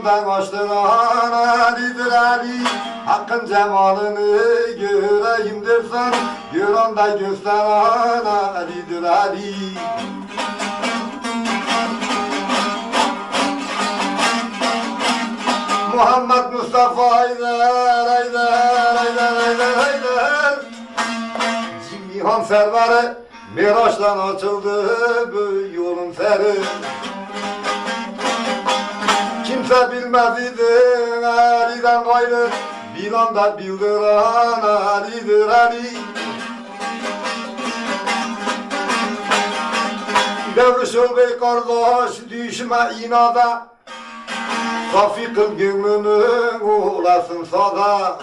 gözden açtıran Ali'dir Ali. Hakkın cemalını göreyim dersen, gör onda gösteren Ali'dir Ali. Muhammed Mustafa Haydar, Haydar, Haydar, Haydar, Haydar. Cihan serveri Miraç'tan açıldı bu yolun feri. Kimse bilmez idi Ali'den gayrı, bir anda bildiren Ali'dir Ali. Devriş ol bey kardeş, düşme inada, safi kıl gönlünün olasın sada.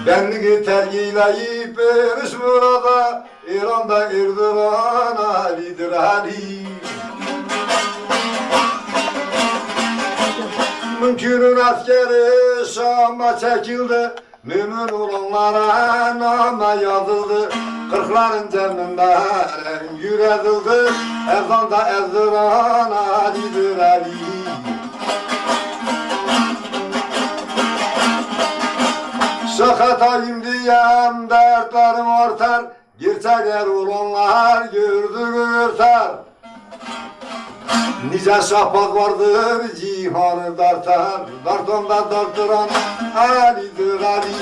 Benliği tergileyip eriş murada, İran'da irdiran Ali'dir Ali. Mümkünün askeri Şam'a çekildi, mümin olanlara nama yazıldı. Kırkların cenninde rengür edildi, ezanda ezdiran Ali'dir Ali. Şakatayım diyem dertlerim artar, gerçek er olanlar gördüğü örter. Nice şahbaz vardır cihanı dartar, dartonda dartıran Ali'dir Ali.